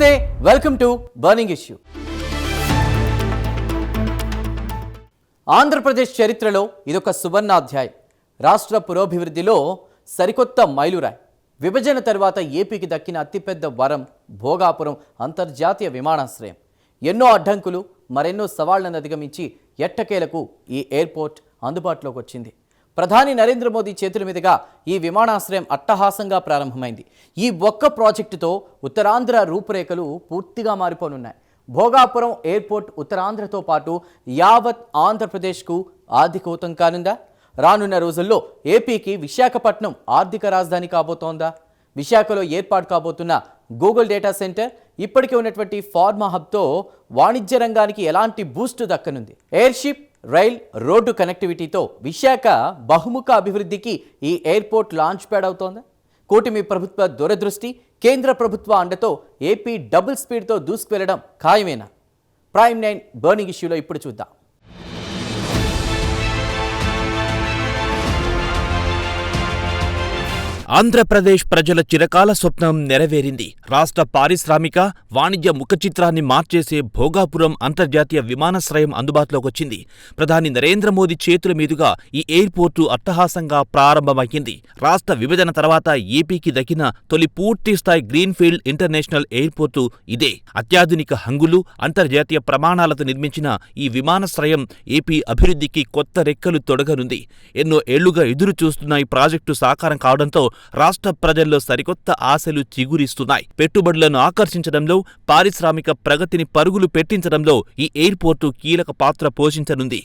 నమస్తే, welcome to burning issue. Andhra Pradesh చరిత్రలో ఇదొక సువర్ణాధ్యాయం. రాష్ట్ర పురోభివృద్ధిలో సరికొత్త మైలురాయి. విభజన తర్వాత ఏపీకి దక్కిన అతిపెద్ద వరం భోగాపురం అంతర్జాతీయ విమానాశ్రయం. ఎన్నో అడ్డంకులు, మరెన్నో సవాళ్లను అధిగమించి ఎట్టకేలకు ఈ ఎయిర్పోర్ట్ అందుబాటులోకి వచ్చింది. ప్రధాని నరేంద్ర మోదీ చేతుల మీదుగా ఈ విమానాశ్రయం అట్టహాసంగా ప్రారంభమైంది. ఈ ఒక్క ప్రాజెక్టుతో ఉత్తరాంధ్ర రూపురేఖలు పూర్తిగా మారిపోనున్నాయి. భోగాపురం ఎయిర్పోర్ట్ ఉత్తరాంధ్రతో పాటు యావత్ ఆంధ్రప్రదేశ్కు ఆర్థిక ఊతం కానుందా? రానున్న రోజుల్లో ఏపీకి విశాఖపట్నం ఆర్థిక రాజధాని కాబోతోందా? విశాఖలో ఏర్పాటు కాబోతున్న గూగుల్ డేటా సెంటర్, ఇప్పటికే ఉన్నటువంటి ఫార్మా హబ్తో వాణిజ్య రంగానికి ఎలాంటి బూస్ట్ దక్కనుంది? ఎయిర్షిప్, రైల్, రోడ్డు కనెక్టివిటీతో విశాఖ బహుముఖ అభివృద్ధికి ఈ ఎయిర్పోర్ట్ లాంచ్ ప్యాడ్ అవుతోందా? కూటమి ప్రభుత్వ దూరదృష్టి, కేంద్ర ప్రభుత్వ అండతో ఏపీ డబుల్ స్పీడ్తో దూసుకువెళ్లడం ఖాయమేనా? ప్రైమ్ 9 బర్నింగ్ ఇష్యూలో ఇప్పుడు చూద్దాం. ఆంధ్రప్రదేశ్ ప్రజల చిరకాల స్వప్నం నెరవేరింది. రాష్ట్ర పారిశ్రామిక, వాణిజ్య ముఖ చిత్రాన్ని మార్చేసే భోగాపురం అంతర్జాతీయ విమానాశ్రయం అందుబాటులోకి వచ్చింది. ప్రధాని నరేంద్ర మోదీ చేతుల మీదుగా ఈ ఎయిర్పోర్టు అట్టహాసంగా ప్రారంభమైంది. రాష్ట్ర విభజన తర్వాత ఏపీకి దక్కిన తొలి పూర్తిస్థాయి గ్రీన్ఫీల్డ్ ఇంటర్నేషనల్ ఎయిర్పోర్టు ఇదే. అత్యాధునిక హంగులు, అంతర్జాతీయ ప్రమాణాలతో నిర్మించిన ఈ విమానాశ్రయం ఏపీ అభివృద్ధికి కొత్త రెక్కలు తొడగనుంది. ఎన్నో ఏళ్లుగా ఎదురు చూస్తున్న ఈ ప్రాజెక్టు సాకారం కావడంతో రాష్ట్ర ప్రజల్లో సరికొత్త ఆశలు చిగురిస్తున్నాయి. పెట్టుబడులను ఆకర్షించడంలో, పారిశ్రామిక ప్రగతిని పరుగులు పెట్టించడంలో ఈ ఎయిర్పోర్టు కీలక పాత్ర పోషించనుంది.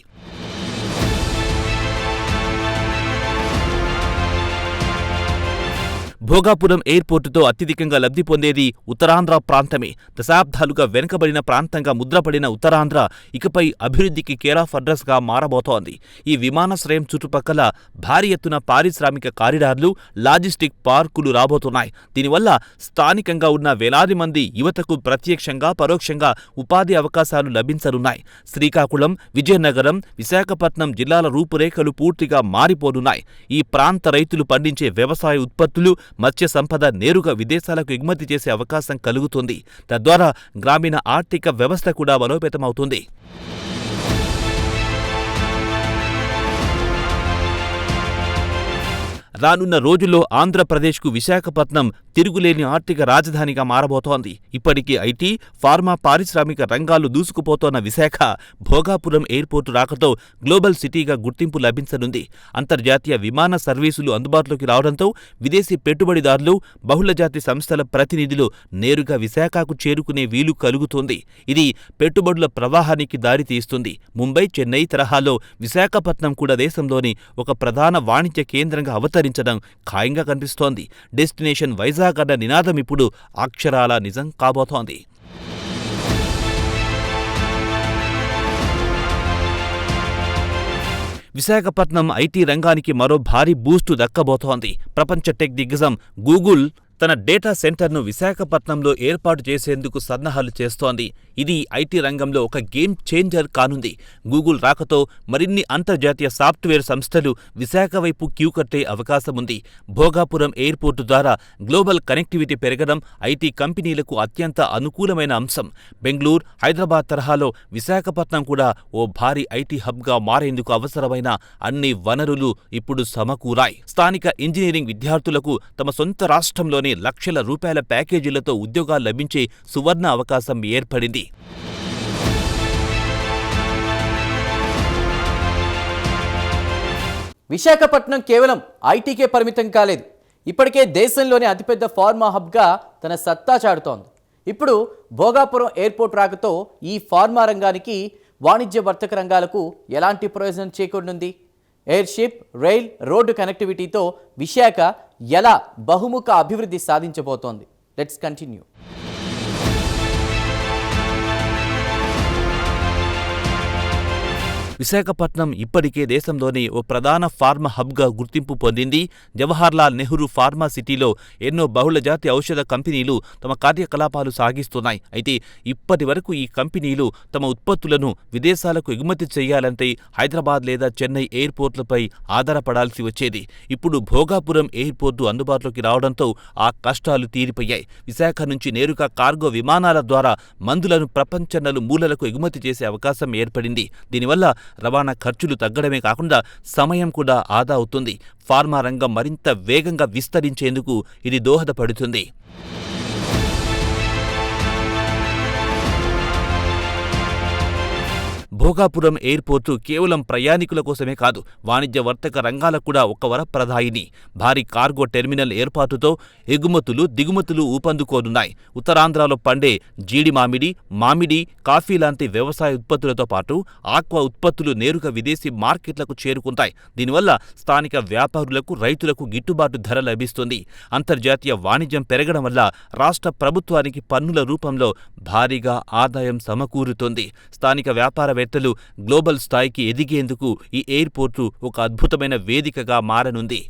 భోగాపురం ఎయిర్పోర్టుతో అత్యధికంగా లబ్ధి పొందేది ఉత్తరాంధ్ర ప్రాంతమే. దశాబ్దాలుగా వెనుకబడిన ప్రాంతంగా ముద్రపడిన ఉత్తరాంధ్ర ఇకపై అభివృద్ధికి కేరాఫ్ అడ్రస్గా మారబోతోంది. ఈ విమానాశ్రయం చుట్టుపక్కల భారీ ఎత్తున పారిశ్రామిక కారిడార్లు, లాజిస్టిక్ పార్కులు రాబోతున్నాయి. దీనివల్ల స్థానికంగా ఉన్న వేలాది మంది యువతకు ప్రత్యక్షంగా, పరోక్షంగా ఉపాధి అవకాశాలు లభించనున్నాయి. శ్రీకాకుళం, విజయనగరం, విశాఖపట్నం జిల్లాల రూపురేఖలు పూర్తిగా మారిపోనున్నాయి. ఈ ప్రాంత రైతులు పండించే వ్యవసాయ ఉత్పత్తులు, మత్స్య సంపద నేరుగా విదేశాలకు ఎగుమతి చేసే అవకాశం కలుగుతుంది. తద్వారా గ్రామీణ ఆర్థిక వ్యవస్థ కూడా బలోపేతమవుతుంది. రానున్న రోజుల్లో ఆంధ్రప్రదేశ్కు విశాఖపట్నం తిరుగులేని ఆర్థిక రాజధానిగా మారబోతోంది. ఇప్పటికీ ఐటీ, ఫార్మా, పారిశ్రామిక రంగాలు దూసుకుపోతోన్న విశాఖ భోగాపురం ఎయిర్పోర్టు రాకతో గ్లోబల్ సిటీగా గుర్తింపు లభించనుంది. అంతర్జాతీయ విమాన సర్వీసులు అందుబాటులోకి రావడంతో విదేశీ పెట్టుబడిదారులు, బహుళజాతి సంస్థల ప్రతినిధులు నేరుగా విశాఖకు చేరుకునే వీలు కలుగుతోంది. ఇది పెట్టుబడుల ప్రవాహానికి దారితీస్తుంది. ముంబై, చెన్నై తరహాలో విశాఖపట్నం కూడా దేశంలోని ఒక ప్రధాన వాణిజ్య కేంద్రంగా అవతరించడం ఖాయంగా కనిపిస్తోంది. డెస్టినేషన్ వైజాగ్ అన్న నినాదం ఇప్పుడు అక్షరాల నిజం కాబోతోంది. విశాఖపట్నం ఐటీ రంగానికి మరో భారీ బూస్టు దక్కబోతోంది. ప్రపంచ టెక్ దిగ్గజం గూగుల్ తన డేటా సెంటర్ను విశాఖపట్నంలో ఏర్పాటు చేసేందుకు సన్నాహాలు చేస్తోంది. ఇది ఐటీ రంగంలో ఒక గేమ్ చేంజర్ కానుంది. గూగుల్ రాకతో మరిన్ని అంతర్జాతీయ సాఫ్ట్వేర్ సంస్థలు విశాఖ వైపు క్యూ కట్టే అవకాశముంది. భోగాపురం ఎయిర్పోర్టు ద్వారా గ్లోబల్ కనెక్టివిటీ పెరగడం ఐటీ కంపెనీలకు అత్యంత అనుకూలమైన అంశం. బెంగళూరు, హైదరాబాద్ తరహాలో విశాఖపట్నం కూడా ఓ భారీ ఐటీ హబ్గా మారేందుకు అవసరమైన అన్ని వనరులు ఇప్పుడు సమకూరాయి. స్థానిక ఇంజనీరింగ్ విద్యార్థులకు తమ సొంత రాష్ట్రంలోనే లక్షల రూపాయల ప్యాకేజీలతో ఉద్యోగాలు లభించే సువర్ణ అవకాశం ఏర్పడింది. విశాఖపట్నం కేవలం ఐటీకే పరిమితం కాలేదు. ఇప్పటికే దేశంలోనే అతిపెద్ద ఫార్మా హబ్గా తన సత్తా చాటుతోంది. ఇప్పుడు భోగాపురం ఎయిర్పోర్ట్ రాకతో ఈ ఫార్మా రంగానికి, వాణిజ్య వర్తక రంగాలకు ఎలాంటి ప్రయోజనం చేకూరనుంది? ఎయిర్షిప్, రైల్, రోడ్డు కనెక్టివిటీతో విశాఖ ఎలా బహుముఖ అభివృద్ధి సాధించబోతోంది? Let's continue. విశాఖపట్నం ఇప్పటికే దేశంలోని ఓ ప్రధాన ఫార్మా హబ్గా గుర్తింపు పొందింది. జవహర్లాల్ నెహ్రూ ఫార్మా సిటీలో ఎన్నో బహుళజాతి ఔషధ కంపెనీలు తమ కార్యకలాపాలు సాగిస్తున్నాయి. అయితే ఇప్పటి వరకు ఈ కంపెనీలు తమ ఉత్పత్తులను విదేశాలకు ఎగుమతి చేయాలంటే హైదరాబాద్ లేదా చెన్నై ఎయిర్పోర్ట్లపై ఆధారపడాల్సి వచ్చేది. ఇప్పుడు భోగాపురం ఎయిర్పోర్టు అందుబాటులోకి రావడంతో ఆ కష్టాలు తీరిపోయాయి. విశాఖ నుంచి నేరుగా కార్గో విమానాల ద్వారా మందులను ప్రపంచ నలుమూలలకు ఎగుమతి చేసే అవకాశం ఏర్పడింది. దీనివల్ల రవాణా ఖర్చులు తగ్గడమే కాకుండా సమయం కూడా ఆదా అవుతుంది. ఫార్మా రంగం మరింత వేగంగా విస్తరించేందుకు ఇది దోహదపడుతుంది. భోగాపురం ఎయిర్పోర్టు కేవలం ప్రయాణికుల కోసమే కాదు, వాణిజ్య వర్తక రంగాలకు కూడా ఒక వరప్రదాయిని. భారీ కార్గో టెర్మినల్ ఏర్పాటుతో ఎగుమతులు దిగుమతులు ఊపందుకోనున్నాయి. ఉత్తరాంధ్రలో పండే జీడి మామిడి, కాఫీ లాంటి వ్యవసాయ ఉత్పత్తులతో పాటు ఆక్వా ఉత్పత్తులు నేరుగా విదేశీ మార్కెట్లకు చేరుకుంటాయి. దీనివల్ల స్థానిక వ్యాపారులకు, రైతులకు గిట్టుబాటు ధర లభిస్తుంది. అంతర్జాతీయ వాణిజ్యం పెరగడం వల్ల రాష్ట్ర ప్రభుత్వానికి పన్నుల రూపంలో భారీగా ఆదాయం సమకూరుతుంది. స్థానిక వ్యాపారవేత్తలు గ్లోబల్ స్థాయికి ఎదిగేందుకు ఈ ఎయిర్పోర్టు ఒక అద్భుతమైన వేదికగా మారనుంది.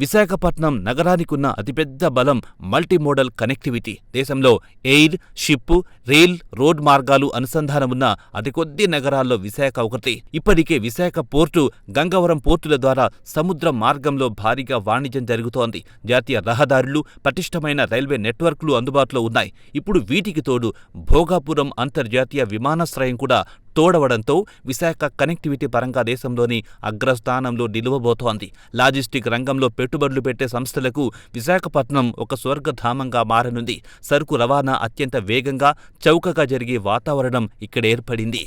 విశాఖపట్నం నగరానికున్న అతిపెద్ద బలం మల్టీమోడల్ కనెక్టివిటీ. దేశంలో ఎయిర్, షిప్, రైల్, రోడ్ మార్గాలు అనుసంధానమున్న అతి కొద్ది నగరాల్లో విశాఖ ఒకటి. ఇప్పటికే విశాఖ పోర్టు, గంగవరం పోర్టుల ద్వారా సముద్ర మార్గంలో భారీగా వాణిజ్యం జరుగుతోంది. జాతీయ రహదారులు, పటిష్టమైన రైల్వే నెట్వర్క్లు అందుబాటులో ఉన్నాయి. ఇప్పుడు వీటికి తోడు భోగాపురం అంతర్జాతీయ విమానాశ్రయం కూడా తోడవడంతో విశాఖ కనెక్టివిటీ పరంగా దేశంలోని అగ్రస్థానంలో నిలువబోతోంది. లాజిస్టిక్ రంగంలో పెట్టుబడులు పెట్టే సంస్థలకు విశాఖపట్నం ఒక స్వర్గధామంగా మారనుంది. సరుకు రవాణా అత్యంత వేగంగా, చౌకగా జరిగే వాతావరణం ఇక్కడ ఏర్పడింది.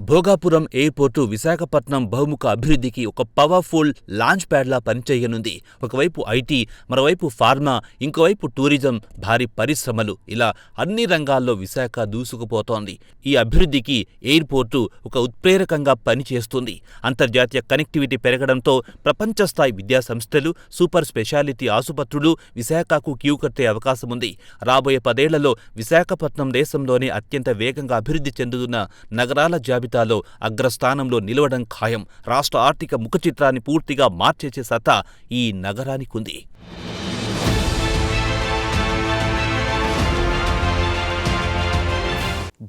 భోగాపురం ఎయిర్పోర్టు విశాఖపట్నం బహుముఖ అభివృద్ధికి ఒక పవర్ఫుల్ లాంచ్ ప్యాడ్లా పనిచేయనుంది. ఒకవైపు ఐటీ, మరోవైపు ఫార్మా, ఇంకోవైపు టూరిజం, భారీ పరిశ్రమలు, ఇలా అన్ని రంగాల్లో విశాఖ దూసుకుపోతోంది. ఈ అభివృద్ధికి ఎయిర్పోర్టు ఒక ఉత్ప్రేరకంగా పనిచేస్తుంది. అంతర్జాతీయ కనెక్టివిటీ పెరగడంతో ప్రపంచ స్థాయి విద్యాసంస్థలు, సూపర్ స్పెషాలిటీ ఆసుపత్రులు విశాఖకు క్యూ కట్టే అవకాశముంది. రాబోయే 10 ఏళ్లలో విశాఖపట్నం దేశంలోనే అత్యంత వేగంగా అభివృద్ధి చెందుతున్న నగరాల జాబితాలో అగ్రస్థానంలో నిలవడం ఖాయం. రాష్ట్ర ఆర్థిక ముఖచిత్రాన్ని పూర్తిగా మార్చేసే సత్తా ఈ నగరానికుంది.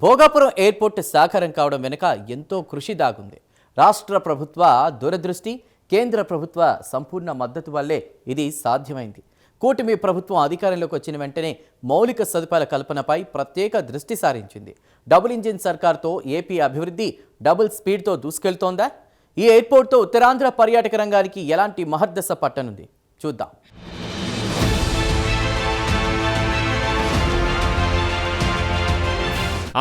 భోగాపురం ఎయిర్పోర్ట్ సాకారం కావడం వెనుక ఎంతో కృషి దాగుంది. రాష్ట్ర ప్రభుత్వ దూరదృష్టి, కేంద్ర ప్రభుత్వ సంపూర్ణ మద్దతు వల్లే ఇది సాధ్యమైంది. కూటమి ప్రభుత్వం అధికారంలోకి వచ్చిన వెంటనే మౌలిక సదుపాయాల కల్పనపై ప్రత్యేక దృష్టి సారించింది. డబుల్ ఇంజిన్ సర్కార్తో ఏపీ అభివృద్ధి డబుల్ స్పీడ్తో దూసుకెళ్తోందా? ఈ ఎయిర్పోర్ట్తో ఉత్తరాంధ్ర పర్యాటక రంగానికి ఎలాంటి మహర్దశ పట్టనుంది చూద్దాం.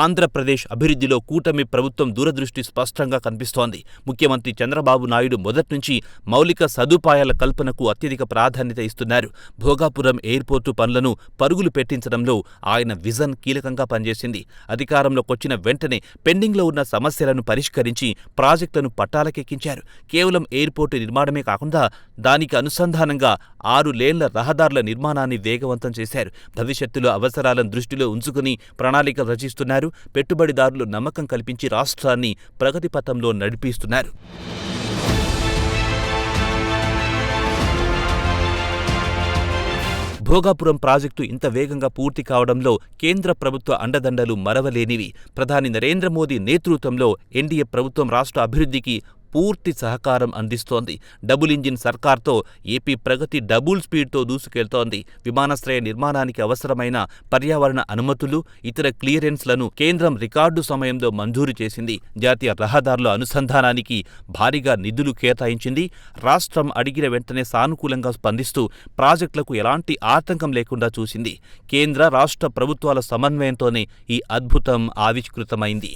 ఆంధ్రప్రదేశ్ అభివృద్ధిలో కూటమి ప్రభుత్వం దూరదృష్టి స్పష్టంగా కనిపిస్తోంది. ముఖ్యమంత్రి చంద్రబాబు నాయుడు మొదట్నుంచి మౌలిక సదుపాయాల కల్పనకు అత్యధిక ప్రాధాన్యత ఇస్తున్నారు. భోగాపురం ఎయిర్పోర్టు పనులను పరుగులు పెట్టించడంలో ఆయన విజన్ కీలకంగా పనిచేసింది. అధికారంలోకొచ్చిన వెంటనే పెండింగ్లో ఉన్న సమస్యలను పరిష్కరించి ప్రాజెక్టులను పట్టాలకెక్కించారు. కేవలం ఎయిర్పోర్టు నిర్మాణమే కాకుండా దానికి అనుసంధానంగా 6 లేన్ల రహదారుల నిర్మాణాన్ని వేగవంతం చేశారు. భవిష్యత్తులో అవసరాలను దృష్టిలో ఉంచుకుని ప్రణాళిక రచిస్తున్నారు. పెట్టుబడిదారులు నమ్మకం కల్పించి రాష్ట్రాన్ని ప్రగతి పథంలో నడిపిస్తున్నారు. భోగాపురం ప్రాజెక్టు ఇంత వేగంగా పూర్తి కావడంలో కేంద్ర ప్రభుత్వ అండదండలు మరవలేనివి. ప్రధాని నరేంద్ర మోదీ నేతృత్వంలో ఎన్డీఏ ప్రభుత్వం రాష్ట్ర అభివృద్ధికి పూర్తి సహకారం అందిస్తోంది. డబుల్ ఇంజిన్ సర్కార్తో ఏపీ ప్రగతి డబుల్ స్పీడ్తో దూసుకెళ్తోంది. విమానాశ్రయ నిర్మాణానికి అవసరమైన పర్యావరణ అనుమతులు, ఇతర క్లియరెన్స్లను కేంద్రం రికార్డు సమయంలో మంజూరు చేసింది. జాతీయ రహదారుల అనుసంధానానికి భారీగా నిధులు కేటాయించింది. రాష్ట్రం అడిగిన వెంటనే సానుకూలంగా స్పందిస్తూ ప్రాజెక్టులకు ఎలాంటి ఆటంకం లేకుండా చూసింది. కేంద్ర రాష్ట్ర ప్రభుత్వాల సమన్వయంతోనే ఈ అద్భుతం ఆవిష్కృతమైంది.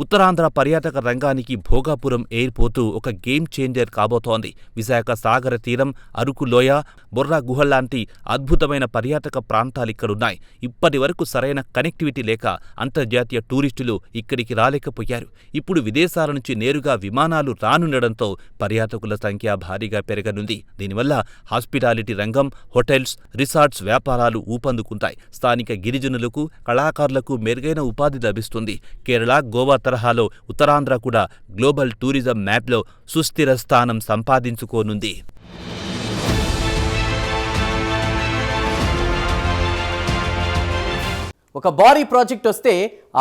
ఉత్తరాంధ్ర పర్యాటక రంగానికి భోగాపురం ఎయిర్పోర్టు ఒక గేమ్ చేంజర్ కాబోతోంది. విశాఖ సాగర తీరం, అరకు లోయ, బొర్రా గుహల్లాంటి అద్భుతమైన పర్యాటక ప్రాంతాలిక్కడున్నాయి. ఇప్పటి వరకు సరైన కనెక్టివిటీ లేక అంతర్జాతీయ టూరిస్టులు ఇక్కడికి రాలేకపోయారు. ఇప్పుడు విదేశాల నుంచి నేరుగా విమానాలు రానుండడంతో పర్యాటకుల సంఖ్య భారీగా పెరగనుంది. దీనివల్ల హాస్పిటాలిటీ రంగం, హోటల్స్, రిసార్ట్స్ వ్యాపారాలు ఊపందుకుంటాయి. స్థానిక గిరిజనులకు, కళాకారులకు మెరుగైన ఉపాధి లభిస్తుంది. కేరళ, గోవా తరహాలో ఉత్తరాంధ్ర కూడా గ్లోబల్ టూరిజం మ్యాప్లో సుస్థిర స్థానం సంపాదించుకోనుంది. ఒక భారీ ప్రాజెక్ట్ వస్తే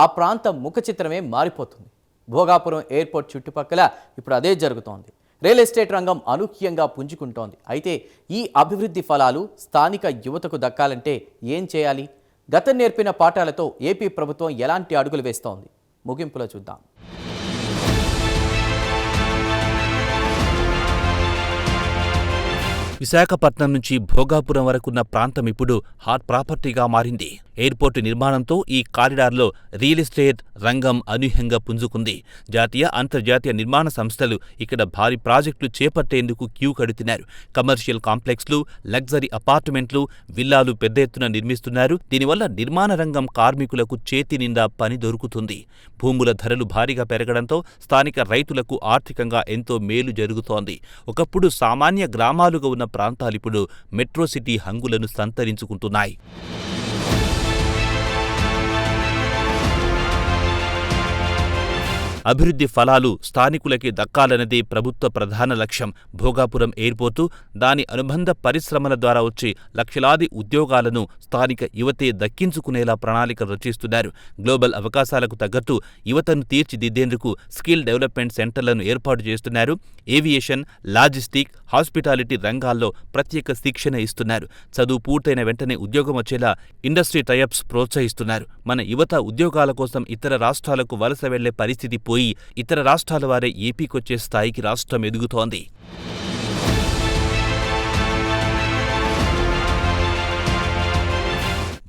ఆ ప్రాంతం ముఖ చిత్రమే మారిపోతుంది. భోగాపురం ఎయిర్పోర్ట్ చుట్టుపక్కల ఇప్పుడు అదే జరుగుతోంది. రియల్ ఎస్టేట్ రంగం అనూహ్యంగా పుంజుకుంటోంది. అయితే ఈ అభివృద్ధి ఫలాలు స్థానిక యువతకు దక్కాలంటే ఏం చేయాలి? గతం నేర్పిన పాఠాలతో ఏపీ ప్రభుత్వం ఎలాంటి అడుగులు వేస్తోంది? ముగింపులో చూద్దాం. విశాఖపట్నం నుంచి భోగాపురం వరకున్న ప్రాంతం ఇప్పుడు హాట్ ప్రాపర్టీగా మారింది. ఎయిర్పోర్టు నిర్మాణంతో ఈ కారిడార్లో రియల్ ఎస్టేట్ రంగం అనూహ్యంగా పుంజుకుంది. జాతీయ, అంతర్జాతీయ నిర్మాణ సంస్థలు ఇక్కడ భారీ ప్రాజెక్టులు చేపట్టేందుకు క్యూ కడుతున్నారు. కమర్షియల్ కాంప్లెక్స్లు, లగ్జరీ అపార్ట్మెంట్లు, విల్లాలు పెద్ద ఎత్తున నిర్మిస్తున్నారు. దీనివల్ల నిర్మాణ రంగం కార్మికులకు చేతి నిండా పని దొరుకుతుంది. భూముల ధరలు భారీగా పెరగడంతో స్థానిక రైతులకు ఆర్థికంగా ఎంతో మేలు జరుగుతోంది. ఒకప్పుడు సామాన్య గ్రామాలుగా ఉన్న ప్రాంతాలిప్పుడు మెట్రో సిటీ హంగులను సంతరించుకుంటున్నాయి. అభివృద్ధి ఫలాలు స్థానికులకి దక్కాలన్నదే ప్రభుత్వ ప్రధాన లక్ష్యం. భోగాపురం ఎయిర్పోర్టు, దాని అనుబంధ పరిశ్రమల ద్వారా వచ్చే లక్షలాది ఉద్యోగాలను స్థానిక యువతే దక్కించుకునేలా ప్రణాళిక రచిస్తున్నారు. గ్లోబల్ అవకాశాలకు తగ్గట్టు యువతను తీర్చిదిద్దేందుకు స్కిల్ డెవలప్మెంట్ సెంటర్లను ఏర్పాటు చేస్తున్నారు. ఏవియేషన్, లాజిస్టిక్, హాస్పిటాలిటీ రంగాల్లో ప్రత్యేక శిక్షణ ఇస్తున్నారు. చదువు పూర్తయిన వెంటనే ఉద్యోగం వచ్చేలా ఇండస్ట్రీ టైఅప్స్ ప్రోత్సహిస్తున్నారు. మన యువత ఉద్యోగాల కోసం ఇతర రాష్ట్రాలకు వలస వెళ్లే పరిస్థితి పోయి ఇతర రాష్ట్రాల వారే ఏపీకొచ్చే స్థాయికి రాష్ట్రం ఎదుగుతోంది.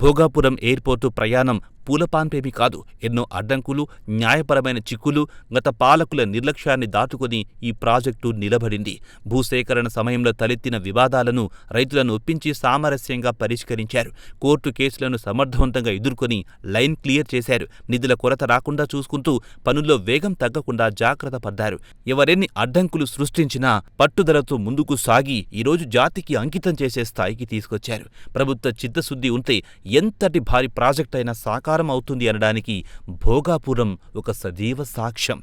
భోగాపురం ఎయిర్పోర్టు ప్రయాణం పూలపాన్పేమీ కాదు. ఎన్నో అడ్డంకులు, న్యాయపరమైన చిక్కులు, గత పాలకుల నిర్లక్ష్యాన్ని దాటుకుని ఈ ప్రాజెక్టు నిలబడింది. భూసేకరణ సమయంలో తలెత్తిన వివాదాలను రైతులను ఒప్పించి సామరస్యంగా పరిష్కరించారు. కోర్టు కేసులను సమర్థవంతంగా ఎదుర్కొని లైన్ క్లియర్ చేశారు. నిధుల కొరత రాకుండా చూసుకుంటూ పనుల్లో వేగం తగ్గకుండా జాగ్రత్త పడ్డారు. ఎవరెన్ని అడ్డంకులు సృష్టించినా పట్టుదలతో ముందుకు సాగి ఈరోజు జాతికి అంకితం చేసే స్థాయికి తీసుకొచ్చారు. ప్రభుత్వ చిత్తశుద్ధి ఉంటే ఎంతటి భారీ ప్రాజెక్ట్ అయినా సాకారం అవుతుంది అనడానికి భోగాపురం ఒక సజీవ సాక్ష్యం.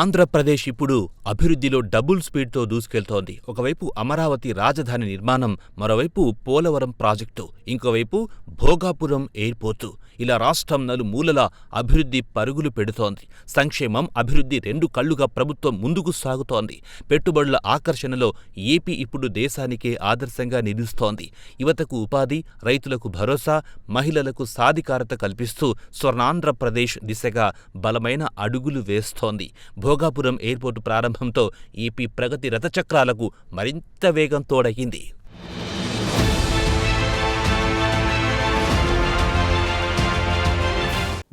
ఆంధ్రప్రదేశ్ ఇప్పుడు అభివృద్ధిలో డబుల్ స్పీడ్తో దూసుకెళ్తోంది. ఒకవైపు అమరావతి రాజధాని నిర్మాణం, మరోవైపు పోలవరం ప్రాజెక్టు, ఇంకోవైపు భోగాపురం ఎయిర్పోర్టు. ఇలా రాష్ట్రం నలుమూలలా అభివృద్ధి పరుగులు పెడుతోంది. సంక్షేమం, అభివృద్ధి రెండు కళ్లుగా ప్రభుత్వం ముందుకు సాగుతోంది. పెట్టుబడుల ఆకర్షణలో ఏపీ ఇప్పుడు దేశానికే ఆదర్శంగా నిలుస్తోంది. యువతకు ఉపాధి, రైతులకు భరోసా, మహిళలకు సాధికారత కల్పిస్తూ స్వర్ణాంధ్రప్రదేశ్ దిశగా బలమైన అడుగులు వేస్తోంది. భోగాపురం ఎయిర్పోర్టు ప్రారంభంతో ఏపీ ప్రగతి రథచక్రాలకు మరింత వేగం తోడయింది.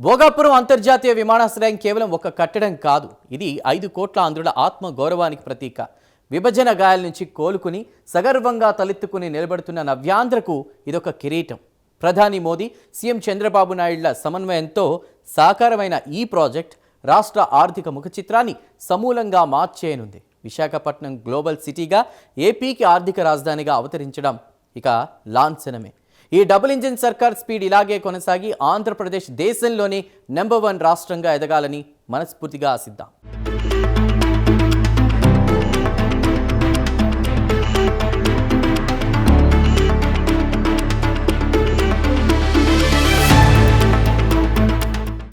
భోగాపురం అంతర్జాతీయ విమానాశ్రయం కేవలం ఒక కట్టడం కాదు. ఇది 5 కోట్ల ఆంధ్రుల ఆత్మ గౌరవానికి ప్రతీక. విభజన గాయాల నుంచి కోలుకుని సగర్వంగా తలెత్తుకుని నిలబడుతున్న నవ్యాంధ్రకు ఇదొక కిరీటం. ప్రధాని మోదీ, సీఎం చంద్రబాబు నాయుడుల సమన్వయంతో సాకారమైన ఈ ప్రాజెక్ట్ రాష్ట్ర ఆర్థిక ముఖచిత్రాన్ని సమూలంగా మార్చేయనుంది. విశాఖపట్నం గ్లోబల్ సిటీగా, ఏపీకి ఆర్థిక రాజధానిగా అవతరించడం ఇక లాంఛనమే. ఈ డబుల్ ఇంజిన్ సర్కార్ స్పీడ్ ఇలాగే కొనసాగి ఆంధ్రప్రదేశ్ దేశంలోనే నంబర్ 1 రాష్ట్రంగా ఎదగాలని మనస్ఫూర్తిగా ఆశిద్దాం.